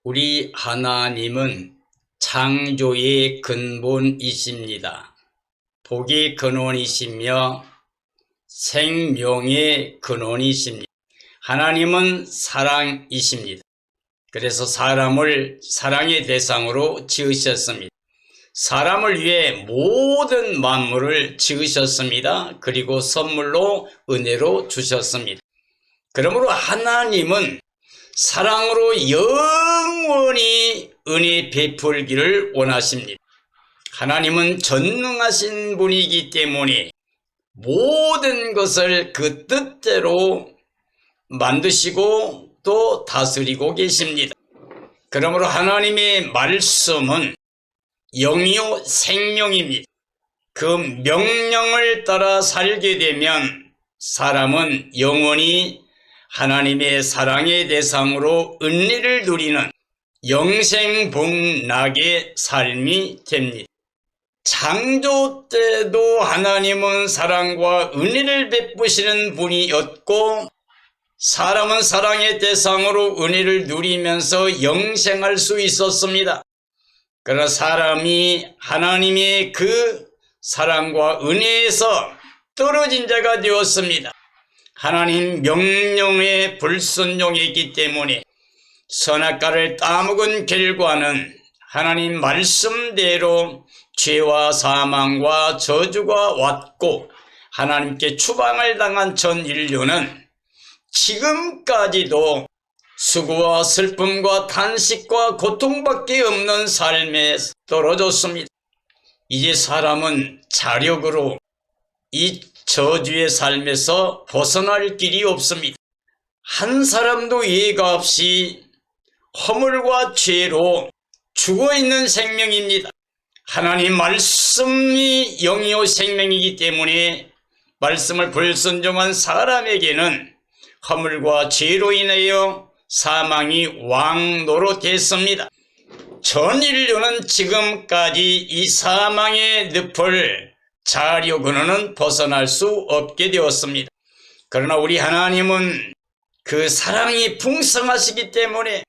우리 하나님은 창조의 근본이십니다. 복의 근원이시며 생명의 근원이십니다. 하나님은 사랑이십니다. 그래서 사람을 사랑의 대상으로 지으셨습니다. 사람을 위해 모든 만물을 지으셨습니다. 그리고 선물로 은혜로 주셨습니다. 그러므로 하나님은 사랑으로 영원히 은혜 베풀기를 원하십니다. 하나님은 전능하신 분이기 때문에 모든 것을 그 뜻대로 만드시고 또 다스리고 계십니다. 그러므로 하나님의 말씀은 영이요 생명입니다. 그 명령을 따라 살게 되면 사람은 영원히 하나님의 사랑의 대상으로 은혜를 누리는 영생복락의 삶이 됩니다. 창조 때도 하나님은 사랑과 은혜를 베푸시는 분이었고 사람은 사랑의 대상으로 은혜를 누리면서 영생할 수 있었습니다. 그러나 사람이 하나님의 그 사랑과 은혜에서 떨어진 자가 되었습니다. 하나님 명령에 불순종했기 때문에 선악과를 따먹은 결과는 하나님 말씀대로 죄와 사망과 저주가 왔고 하나님께 추방을 당한 전 인류는 지금까지도 수고와 슬픔과 탄식과 고통밖에 없는 삶에 떨어졌습니다. 이제 사람은 자력으로 이 저주의 삶에서 벗어날 길이 없습니다. 한 사람도 예가 없이 허물과 죄로 죽어있는 생명입니다. 하나님 말씀이 영이요 생명이기 때문에 말씀을 불순종한 사람에게는 허물과 죄로 인하여 사망이 왕노로 됐습니다. 전 인류는 지금까지 이 사망의 늪을 자력으로는 벗어날 수 없게 되었습니다. 그러나 우리 하나님은 그 사랑이 풍성하시기 때문에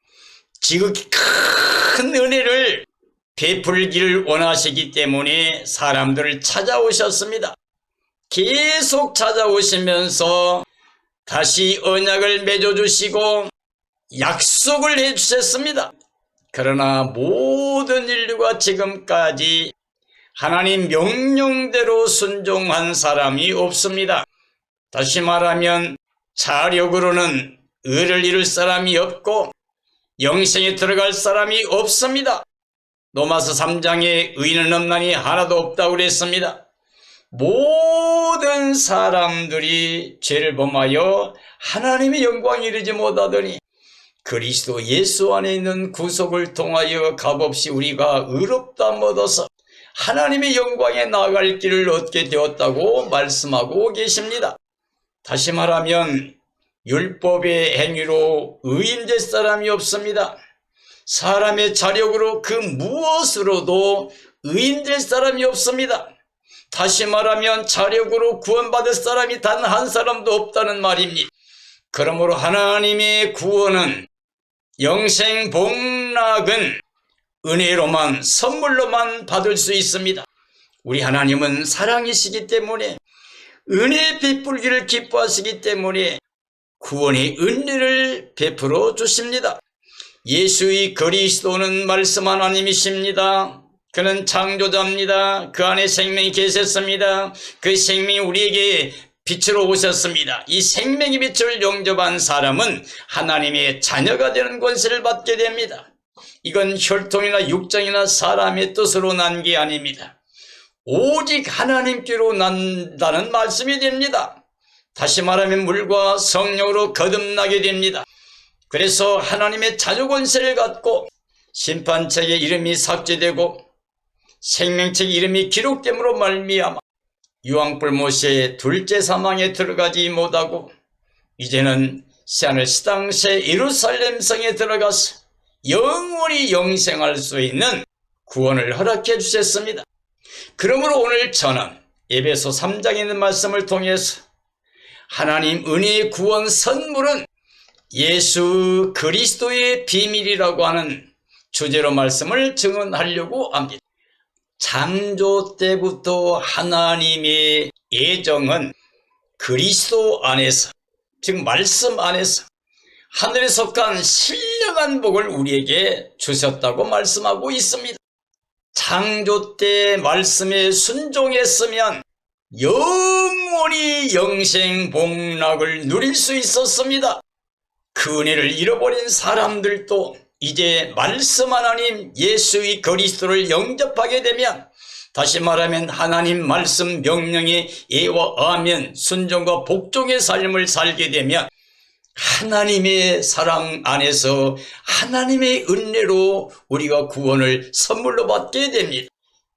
지극히 큰 은혜를 베풀기를 원하시기 때문에 사람들을 찾아오셨습니다. 계속 찾아오시면서 다시 언약을 맺어주시고 약속을 해주셨습니다. 그러나 모든 인류가 지금까지 하나님 명령대로 순종한 사람이 없습니다. 다시 말하면 자력으로는 의를 이룰 사람이 없고 영생에 들어갈 사람이 없습니다. 로마서 3장에 의인은 없나니 하나도 없다고 그랬습니다. 모든 사람들이 죄를 범하여 하나님의 영광에 이르지 못하더니 그리스도 예수 안에 있는 구속을 통하여 값없이 우리가 의롭다함 얻어서 하나님의 영광에 나아갈 길을 얻게 되었다고 말씀하고 계십니다. 다시 말하면 율법의 행위로 의인 될 사람이 없습니다. 사람의 자력으로 그 무엇으로도 의인 될 사람이 없습니다. 다시 말하면 자력으로 구원받을 사람이 단 한 사람도 없다는 말입니다. 그러므로 하나님의 구원은 영생 복락은 은혜로만 선물로만 받을 수 있습니다. 우리 하나님은 사랑이시기 때문에 은혜 베풀기를 기뻐하시기 때문에 구원의 은혜를 베풀어 주십니다. 예수의 그리스도는 말씀 하나님이십니다. 그는 창조자입니다. 그 안에 생명이 계셨습니다. 그 생명이 우리에게 빛으로 오셨습니다. 이 생명의 빛을 영접한 사람은 하나님의 자녀가 되는 권세를 받게 됩니다. 이건 혈통이나 육정이나 사람의 뜻으로 난 게 아닙니다. 오직 하나님께로 난다는 말씀이 됩니다. 다시 말하면 물과 성령으로 거듭나게 됩니다. 그래서 하나님의 자녀 권세를 갖고 심판책에 이름이 삭제되고 생명책 이름이 기록됨으로 말미암아 유황불 모세의 둘째 사망에 들어가지 못하고 이제는 새하늘 새 땅 새 예루살렘 성에 들어가서 영원히 영생할 수 있는 구원을 허락해 주셨습니다. 그러므로 오늘 저는 에베소 3장에 있는 말씀을 통해서 하나님 은혜의 구원 선물은 예수 그리스도의 비밀이라고 하는 주제로 말씀을 증언하려고 합니다. 창조 때부터 하나님의 예정은 그리스도 안에서, 즉 말씀 안에서 하늘에 속한 신령한 복을 우리에게 주셨다고 말씀하고 있습니다. 창조 때 말씀에 순종했으면 영원히 영생 복락을 누릴 수 있었습니다. 그 은혜를 잃어버린 사람들도 이제 말씀 하나님 예수의 그리스도를 영접하게 되면, 다시 말하면 하나님 말씀 명령에 예와하면 순종과 복종의 삶을 살게 되면 하나님의 사랑 안에서 하나님의 은혜로 우리가 구원을 선물로 받게 됩니다.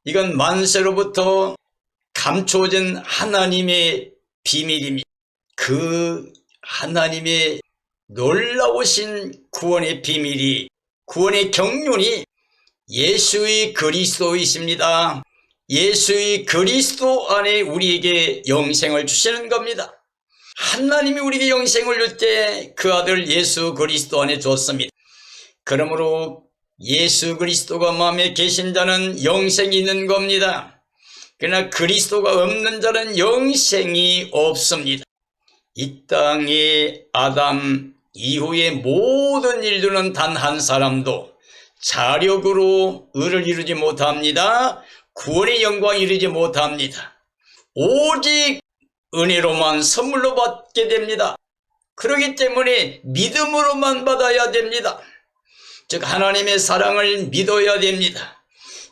이건 만세로부터 감추어진 하나님의 비밀입니다. 그 하나님의 놀라우신 구원의 비밀이, 구원의 경륜이 예수의 그리스도이십니다. 예수의 그리스도 안에 우리에게 영생을 주시는 겁니다. 하나님이 우리에게 영생을 줄 때 그 아들 예수 그리스도 안에 줬습니다. 그러므로 예수 그리스도가 마음에 계신 자는 영생이 있는 겁니다. 그러나 그리스도가 없는 자는 영생이 없습니다. 이 땅에 아담 이후의 모든 일들은 단 한 사람도 자력으로 의를 이루지 못합니다. 구원의 영광을 이루지 못합니다. 오직 은혜로만 선물로 받게 됩니다. 그렇기 때문에 믿음으로만 받아야 됩니다. 즉 하나님의 사랑을 믿어야 됩니다.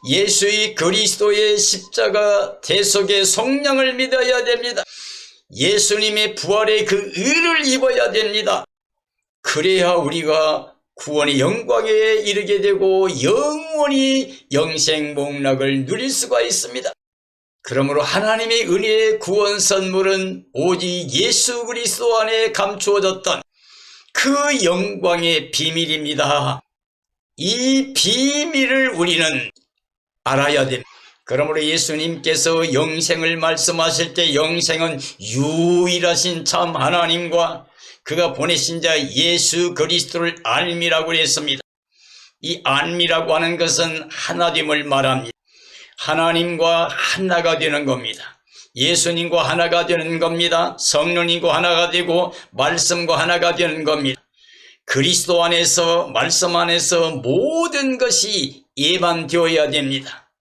예수의 그리스도의 십자가 대속의 속량을 믿어야 됩니다. 예수님의 부활의 그 의를 입어야 됩니다. 그래야 우리가 구원의 영광에 이르게 되고 영원히 영생복락을 누릴 수가 있습니다. 그러므로 하나님의 은혜의 구원 선물은 오직 예수 그리스도 안에 감추어졌던 그 영광의 비밀입니다. 이 비밀을 우리는 알아야 됩니다. 그러므로 예수님께서 영생을 말씀하실 때 영생은 유일하신 참 하나님과 그가 보내신 자 예수 그리스도를 알미라고 했습니다. 이 알미라고 하는 것은 하나됨을 말합니다. 하나님과 하나가 되는 겁니다. 예수님과 하나가 되는 겁니다. 성령님과 하나가 되고 말씀과 하나가 되는 겁니다. 그리스도 안에서, 말씀 안에서 모든 것이 예반되어야 됩니다.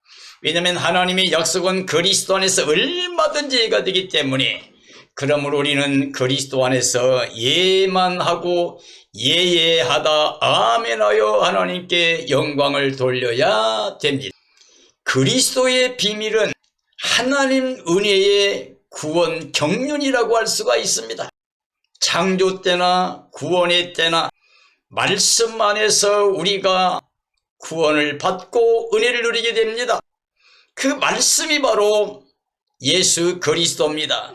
왜냐하면 하나님의 약속은 그리스도 안에서 얼마든지 예가 되기 때문에, 그러므로 우리는 그리스도 안에서 예만하고 예예하다 아멘하여 하나님께 영광을 돌려야 됩니다. 그리스도의 비밀은 하나님 은혜의 구원 경륜이라고 할 수가 있습니다. 창조 때나 구원의 때나 말씀 안에서 우리가 구원을 받고 은혜를 누리게 됩니다. 그 말씀이 바로 예수 그리스도입니다.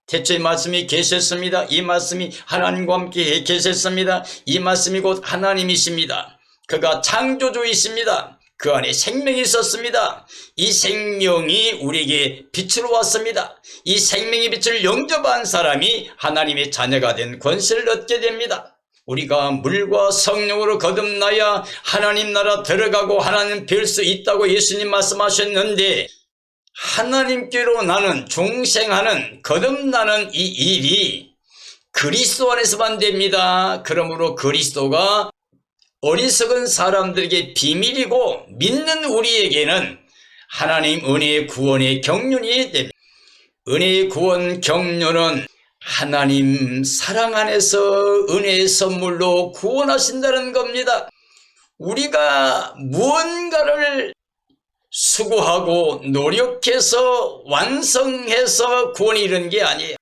태초에 말씀이 계셨습니다. 이 말씀이 하나님과 함께 계셨습니다. 이 말씀이 곧 하나님이십니다. 그가 창조주이십니다. 그 안에 생명이 있었습니다. 이 생명이 우리에게 빛으로 왔습니다. 이 생명의 빛을 영접한 사람이 하나님의 자녀가 된 권세를 얻게 됩니다. 우리가 물과 성령으로 거듭나야 하나님 나라 들어가고 하나님 뵐 수 있다고 예수님 말씀하셨는데, 하나님께로 나는 중생하는 거듭나는 이 일이 그리스도 안에서만 됩니다. 그러므로 그리스도가 어리석은 사람들에게 비밀이고 믿는 우리에게는 하나님 은혜의 구원의 경륜이 됩니다. 은혜의 구원 경륜은 하나님 사랑 안에서 은혜의 선물로 구원하신다는 겁니다. 우리가 무언가를 수고하고 노력해서 완성해서 구원이 이르는 게 아니에요.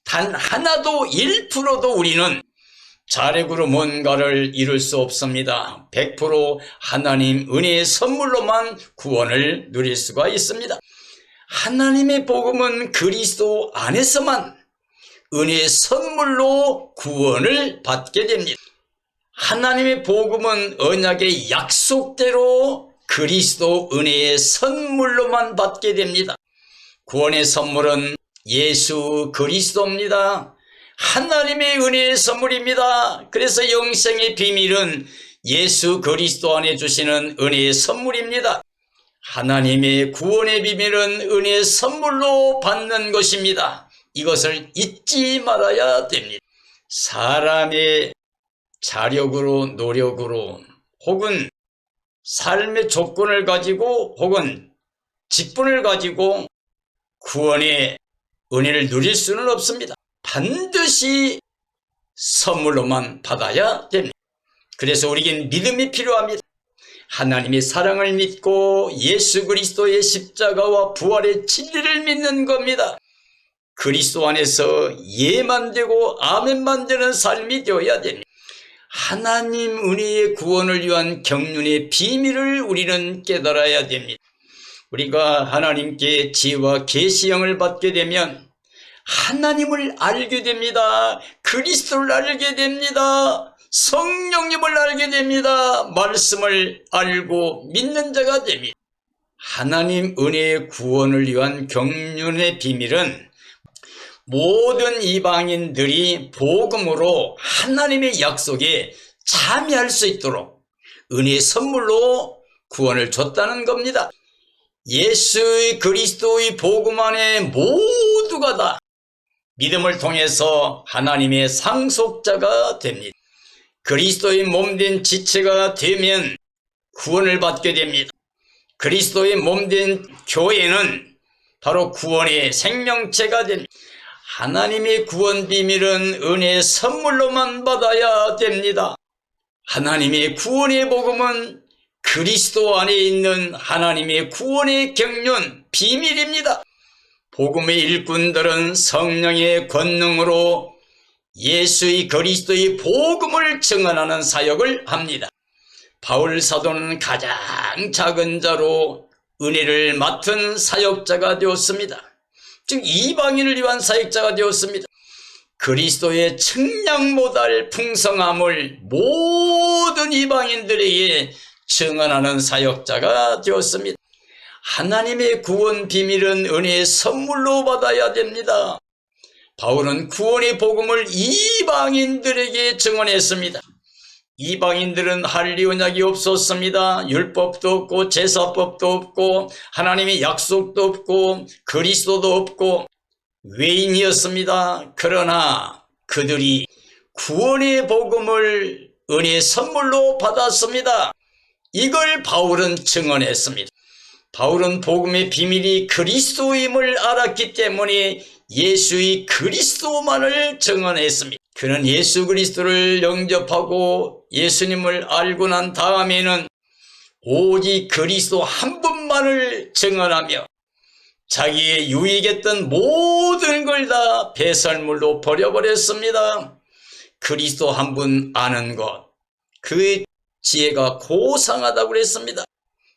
단 하나도 1%도 우리는 자력으로 뭔가를 이룰 수 없습니다. 100% 하나님 은혜의 선물로만 구원을 누릴 수가 있습니다. 하나님의 복음은 그리스도 안에서만 은혜의 선물로 구원을 받게 됩니다. 하나님의 복음은 언약의 약속대로 그리스도 은혜의 선물로만 받게 됩니다. 구원의 선물은 예수 그리스도입니다. 하나님의 은혜의 선물입니다. 그래서 영생의 비밀은 예수 그리스도 안에 주시는 은혜의 선물입니다. 하나님의 구원의 비밀은 은혜의 선물로 받는 것입니다. 이것을 잊지 말아야 됩니다. 사람의 자력으로, 노력으로, 혹은 삶의 조건을 가지고, 혹은 직분을 가지고 구원의 은혜를 누릴 수는 없습니다. 반드시 선물로만 받아야 됩니다. 그래서 우리에겐 믿음이 필요합니다. 하나님의 사랑을 믿고 예수 그리스도의 십자가와 부활의 진리를 믿는 겁니다. 그리스도 안에서 예만 되고 아멘만 되는 삶이 되어야 됩니다. 하나님 은혜의 구원을 위한 경륜의 비밀을 우리는 깨달아야 됩니다. 우리가 하나님께 지혜와 계시형을 받게 되면 하나님을 알게 됩니다. 그리스도를 알게 됩니다. 성령님을 알게 됩니다. 말씀을 알고 믿는 자가 됩니다. 하나님 은혜의 구원을 위한 경륜의 비밀은 모든 이방인들이 복음으로 하나님의 약속에 참여할 수 있도록 은혜의 선물로 구원을 줬다는 겁니다. 예수의 그리스도의 복음 안에 모두가 다 믿음을 통해서 하나님의 상속자가 됩니다. 그리스도의 몸된 지체가 되면 구원을 받게 됩니다. 그리스도의 몸된 교회는 바로 구원의 생명체가 됩니다. 하나님의 구원 비밀은 은혜의 선물로만 받아야 됩니다. 하나님의 구원의 복음은 그리스도 안에 있는 하나님의 구원의 경륜 비밀입니다. 복음의 일꾼들은 성령의 권능으로 예수의 그리스도의 복음을 증언하는 사역을 합니다. 바울 사도는 가장 작은 자로 은혜를 맡은 사역자가 되었습니다. 즉 이방인을 위한 사역자가 되었습니다. 그리스도의 측량 못할 풍성함을 모든 이방인들에게 증언하는 사역자가 되었습니다. 하나님의 구원 비밀은 은혜의 선물로 받아야 됩니다. 바울은 구원의 복음을 이방인들에게 증언했습니다. 이방인들은 할례 언약이 없었습니다. 율법도 없고 제사법도 없고 하나님의 약속도 없고 그리스도도 없고 외인이었습니다. 그러나 그들이 구원의 복음을 은혜의 선물로 받았습니다. 이걸 바울은 증언했습니다. 바울은 복음의 비밀이 그리스도임을 알았기 때문에 예수의 그리스도만을 증언했습니다. 그는 예수 그리스도를 영접하고 예수님을 알고 난 다음에는 오직 그리스도 한 분만을 증언하며 자기의 유익했던 모든 걸 다 배설물로 버려버렸습니다. 그리스도 한 분 아는 것, 그 지혜가 고상하다고 그랬습니다.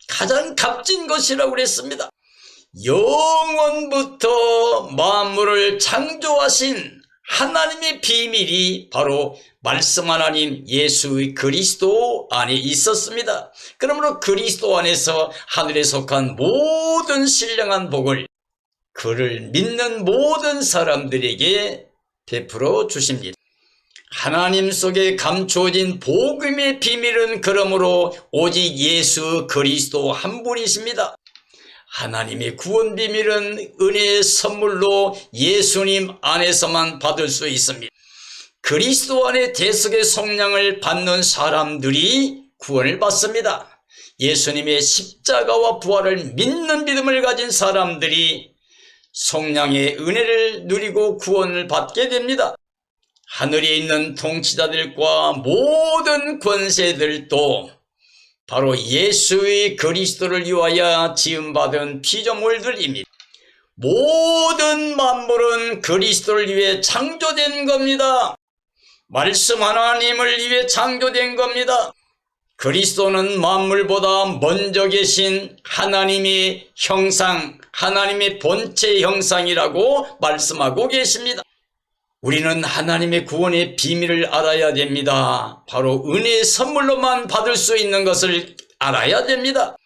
가장 값진 것이라고 그랬습니다. 영원부터 만물을 창조하신 하나님의 비밀이 바로 말씀 하나님 예수의 그리스도 안에 있었습니다. 그러므로 그리스도 안에서 하늘에 속한 모든 신령한 복을 그를 믿는 모든 사람들에게 베풀어 주십니다. 하나님 속에 감추어진 복음의 비밀은 그러므로 오직 예수 그리스도 한 분이십니다. 하나님의 구원 비밀은 은혜의 선물로 예수님 안에서만 받을 수 있습니다. 그리스도 안에 대속의 속량을 받는 사람들이 구원을 받습니다. 예수님의 십자가와 부활을 믿는 믿음을 가진 사람들이 속량의 은혜를 누리고 구원을 받게 됩니다. 하늘에 있는 통치자들과 모든 권세들도 바로 예수의 그리스도를 위하여 지음받은 피조물들입니다. 모든 만물은 그리스도를 위해 창조된 겁니다. 말씀 하나님을 위해 창조된 겁니다. 그리스도는 만물보다 먼저 계신 하나님의 형상, 하나님의 본체 형상이라고 말씀하고 계십니다. 우리는 하나님의 구원의 비밀을 알아야 됩니다. 바로 은혜의 선물로만 받을 수 있는 것을 알아야 됩니다.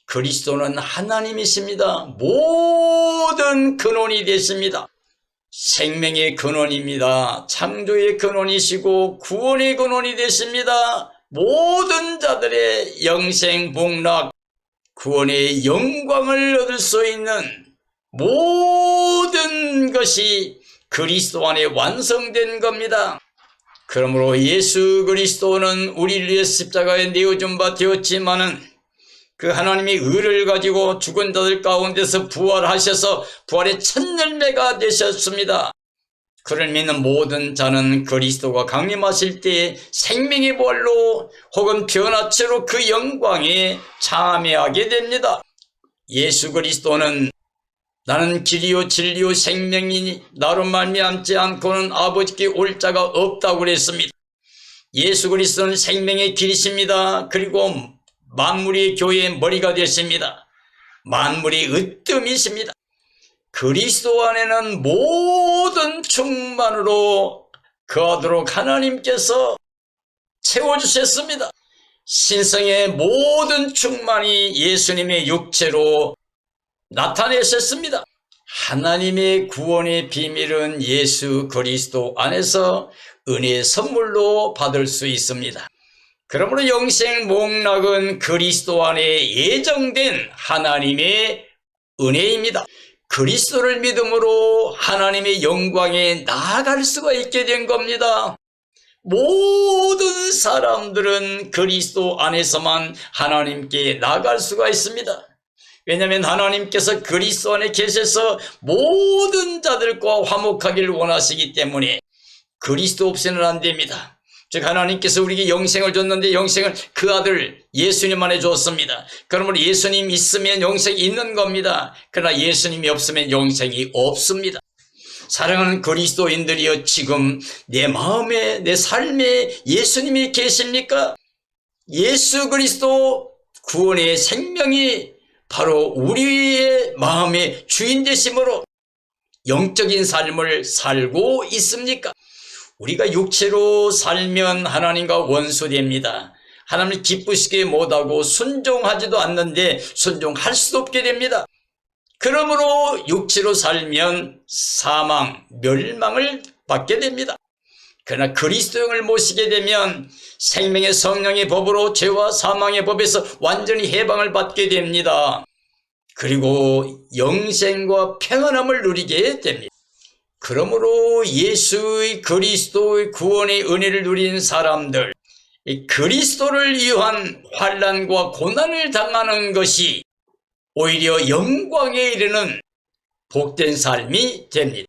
그리스도는 하나님이십니다. 모든 근원이 되십니다. 생명의 근원입니다. 창조의 근원이시고 구원의 근원이 되십니다. 모든 자들의 영생 복락 구원의 영광을 얻을 수 있는 모든 것이 그리스도 안에 완성된 겁니다. 그러므로 예수 그리스도는 우리를 위해 십자가에 내어준 바 되었지만은 그 하나님의 의를 가지고 죽은 자들 가운데서 부활하셔서 부활의 첫 열매가 되셨습니다. 그를 믿는 모든 자는 그리스도가 강림하실 때에 생명의 부활로 혹은 변화체로 그 영광에 참여하게 됩니다. 예수 그리스도는 나는 길이요 진리요 생명이니 나로 말미암지 않고는 아버지께 올 자가 없다고 그랬습니다. 예수 그리스도는 생명의 길이십니다. 그리고 만물의 교회의 머리가 되십니다. 만물의 으뜸이십니다. 그리스도 안에는 모든 충만으로 거하도록 하나님께서 채워주셨습니다. 신성의 모든 충만이 예수님의 육체로 나타내셨습니다. 하나님의 구원의 비밀은 예수 그리스도 안에서 은혜의 선물로 받을 수 있습니다. 그러므로 영생 목락은 그리스도 안에 예정된 하나님의 은혜입니다. 그리스도를 믿음으로 하나님의 영광에 나아갈 수가 있게 된 겁니다. 모든 사람들은 그리스도 안에서만 하나님께 나아갈 수가 있습니다. 왜냐하면 하나님께서 그리스도 안에 계셔서 모든 자들과 화목하기를 원하시기 때문에 그리스도 없이는 안 됩니다. 즉 하나님께서 우리에게 영생을 줬는데 영생을 그 아들 예수님 안에 줬습니다. 그러므로 예수님 있으면 영생이 있는 겁니다. 그러나 예수님이 없으면 영생이 없습니다. 사랑하는 그리스도인들이여, 지금 내 마음에 내 삶에 예수님이 계십니까? 예수 그리스도 구원의 생명이 바로 우리의 마음의 주인 되심으로 영적인 삶을 살고 있습니까? 우리가 육체로 살면 하나님과 원수됩니다. 하나님을 기쁘시게 못하고 순종하지도 않는데 순종할 수도 없게 됩니다. 그러므로 육체로 살면 사망, 멸망을 받게 됩니다. 그러나 그리스도영을 모시게 되면 생명의 성령의 법으로 죄와 사망의 법에서 완전히 해방을 받게 됩니다. 그리고 영생과 평안함을 누리게 됩니다. 그러므로 예수의 그리스도의 구원의 은혜를 누린 사람들, 이 그리스도를 위한 환난과 고난을 당하는 것이 오히려 영광에 이르는 복된 삶이 됩니다.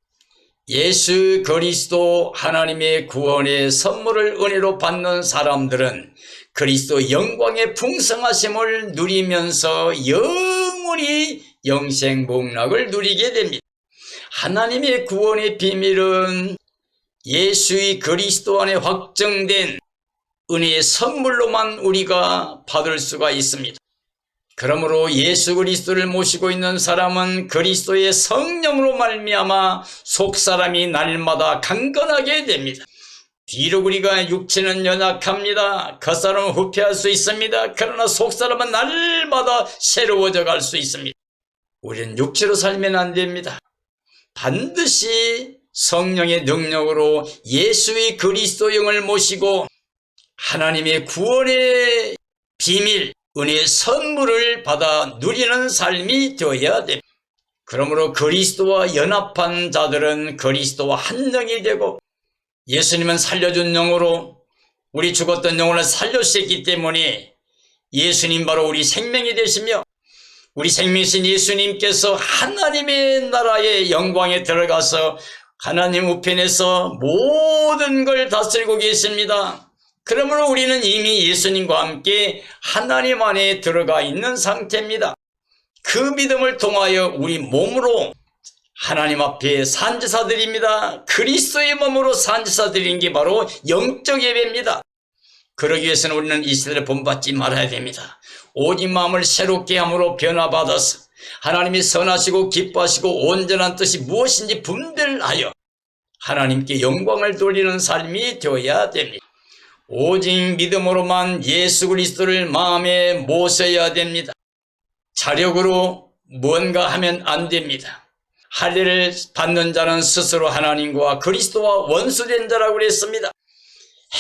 예수 그리스도 하나님의 구원의 선물을 은혜로 받는 사람들은 그리스도 영광의 풍성하심을 누리면서 영원히 영생 복락을 누리게 됩니다. 하나님의 구원의 비밀은 예수의 그리스도 안에 확정된 은혜의 선물로만 우리가 받을 수가 있습니다. 그러므로 예수 그리스도를 모시고 있는 사람은 그리스도의 성령으로 말미암아 속사람이 날마다 강건하게 됩니다. 비록 우리가 육체는 연약합니다. 겉사람은 후패할 수 있습니다. 그러나 속사람은 날마다 새로워져 갈 수 있습니다. 우리는 육체로 살면 안 됩니다. 반드시 성령의 능력으로 예수의 그리스도 영을 모시고 하나님의 구원의 비밀, 은혜의 선물을 받아 누리는 삶이 되어야 됩니다. 그러므로 그리스도와 연합한 자들은 그리스도와 한 영이 되고, 예수님은 살려준 영으로 우리 죽었던 영혼을 살려주셨기 때문에 예수님 바로 우리 생명이 되시며, 우리 생명이신 예수님께서 하나님의 나라의 영광에 들어가서 하나님 우편에서 모든 걸 다스리고 계십니다. 그러므로 우리는 이미 예수님과 함께 하나님 안에 들어가 있는 상태입니다. 그 믿음을 통하여 우리 몸으로 하나님 앞에 산지사드립니다. 그리스도의 몸으로 산지사드리는 게 바로 영적 예배입니다. 그러기 위해서는 우리는 이 시대를 본받지 말아야 됩니다. 오직 마음을 새롭게 함으로 변화받아서 하나님이 선하시고 기뻐하시고 온전한 뜻이 무엇인지 분별하여 하나님께 영광을 돌리는 삶이 되어야 됩니다. 오직 믿음으로만 예수 그리스도를 마음에 모셔야 됩니다. 자력으로 무언가 하면 안 됩니다. 할례를 받는 자는 스스로 하나님과 그리스도와 원수된 자라고 그랬습니다.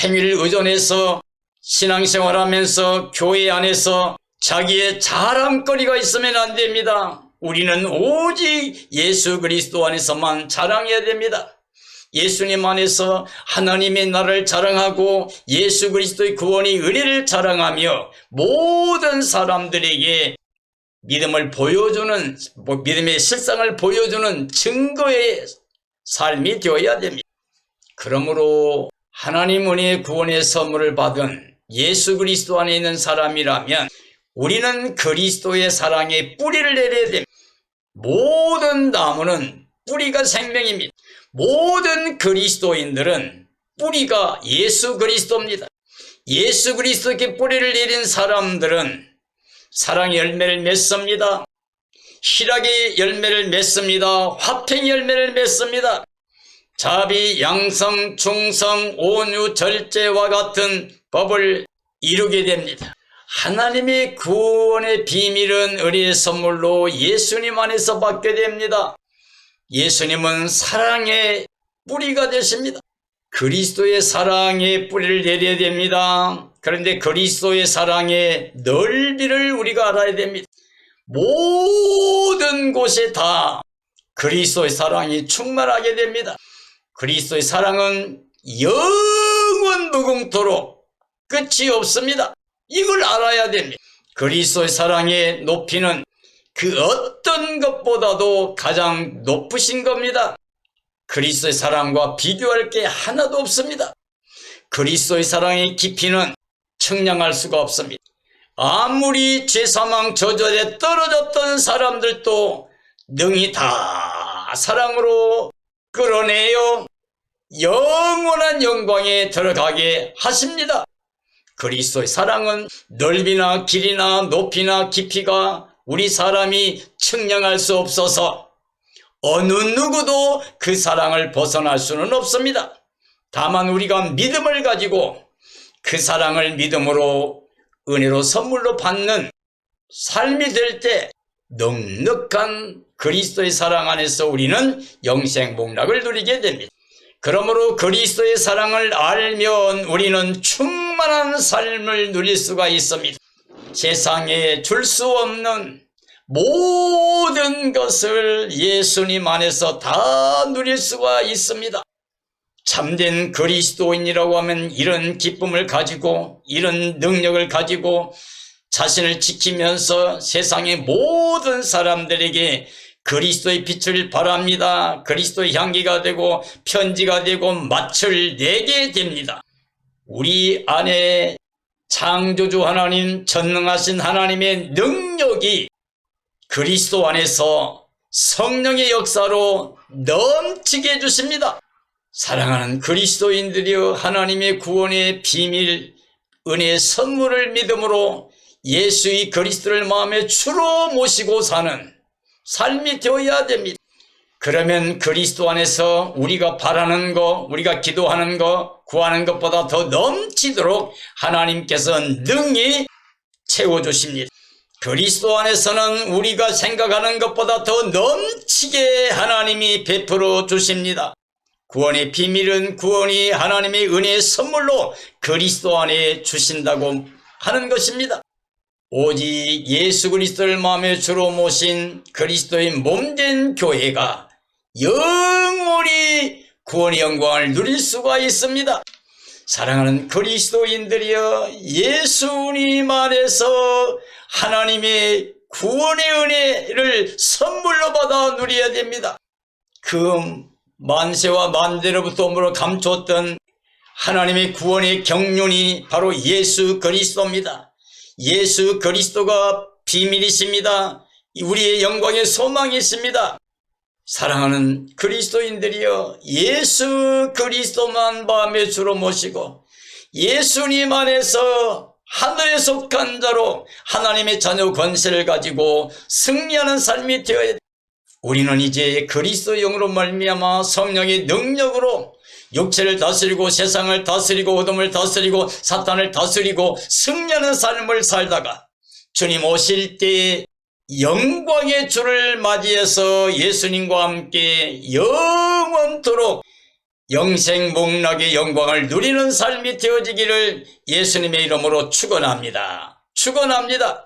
행위를 의존해서 신앙생활하면서 교회 안에서 자기의 자랑거리가 있으면 안 됩니다. 우리는 오직 예수 그리스도 안에서만 자랑해야 됩니다. 예수님 안에서 하나님의 나라를 자랑하고 예수 그리스도의 구원의 은혜를 자랑하며 모든 사람들에게 믿음을 보여주는, 믿음의 실상을 보여주는 증거의 삶이 되어야 됩니다. 그러므로 하나님 은혜의 구원의 선물을 받은 예수 그리스도 안에 있는 사람이라면 우리는 그리스도의 사랑에 뿌리를 내려야 됩니다. 모든 나무는 뿌리가 생명입니다. 모든 그리스도인들은 뿌리가 예수 그리스도입니다. 예수 그리스도께 뿌리를 내린 사람들은 사랑의 열매를 맺습니다. 희락의 열매를 맺습니다. 화평의 열매를 맺습니다. 자비, 양성, 충성, 온유, 절제와 같은 법을 이루게 됩니다. 하나님의 구원의 비밀은 은혜의 선물로 예수님 안에서 받게 됩니다. 예수님은 사랑의 뿌리가 되십니다. 그리스도의 사랑의 뿌리를 내려야 됩니다. 그런데 그리스도의 사랑의 넓이를 우리가 알아야 됩니다. 모든 곳에 다 그리스도의 사랑이 충만하게 됩니다. 그리스도의 사랑은 영원 무궁토록 끝이 없습니다. 이걸 알아야 됩니다. 그리스도의 사랑의 높이는 그 어떤 것보다도 가장 높으신 겁니다. 그리스도의 사랑과 비교할 게 하나도 없습니다. 그리스도의 사랑의 깊이는 측량할 수가 없습니다. 아무리 죄사망 저절에 떨어졌던 사람들도 능히 다 사랑으로 끌어내어 영원한 영광에 들어가게 하십니다. 그리스도의 사랑은 넓이나 길이나 높이나 깊이가 우리 사람이 측량할 수 없어서 어느 누구도 그 사랑을 벗어날 수는 없습니다. 다만 우리가 믿음을 가지고 그 사랑을 믿음으로 은혜로 선물로 받는 삶이 될 때 넉넉한 그리스도의 사랑 안에서 우리는 영생 복락을 누리게 됩니다. 그러므로 그리스도의 사랑을 알면 우리는 충만한 삶을 누릴 수가 있습니다. 세상에 줄 수 없는 모든 것을 예수님 안에서 다 누릴 수가 있습니다. 참된 그리스도인이라고 하면 이런 기쁨을 가지고 이런 능력을 가지고 자신을 지키면서 세상의 모든 사람들에게 그리스도의 빛을 바랍니다. 그리스도의 향기가 되고 편지가 되고 맛을 내게 됩니다. 우리 안에 창조주 하나님, 전능하신 하나님의 능력이 그리스도 안에서 성령의 역사로 넘치게 해주십니다. 사랑하는 그리스도인들이여, 하나님의 구원의 비밀, 은혜의 선물을 믿음으로 예수의 그리스도를 마음에 주로 모시고 사는 삶이 되어야 됩니다. 그러면 그리스도 안에서 우리가 바라는 것, 우리가 기도하는 것, 구하는 것보다 더 넘치도록 하나님께서 능히 채워주십니다. 그리스도 안에서는 우리가 생각하는 것보다 더 넘치게 하나님이 베풀어 주십니다. 구원의 비밀은 구원이 하나님의 은혜의 선물로 그리스도 안에 주신다고 하는 것입니다. 오직 예수 그리스도를 마음에 주로 모신 그리스도의 몸된 교회가 영원히 구원의 영광을 누릴 수가 있습니다. 사랑하는 그리스도인들이여, 예수님 안에서 하나님의 구원의 은혜를 선물로 받아 누려야 됩니다. 그 만세와 만대로부터 오므로 감추었던 하나님의 구원의 경륜이 바로 예수 그리스도입니다. 예수 그리스도가 비밀이십니다. 우리의 영광의 소망이십니다. 사랑하는 그리스도인들이여, 예수 그리스도만 마음에 주로 모시고 예수님 안에서 하늘에 속한 자로 하나님의 자녀 권세를 가지고 승리하는 삶이 되어야 됩니다. 우리는 이제 그리스도 영으로 말미암아 성령의 능력으로 육체를 다스리고 세상을 다스리고 어둠을 다스리고 사탄을 다스리고 승리하는 삶을 살다가 주님 오실 때에 영광의 주를 맞이해서 예수님과 함께 영원토록 영생복락의 영광을 누리는 삶이 되어지기를 예수님의 이름으로 축원합니다. 축원합니다.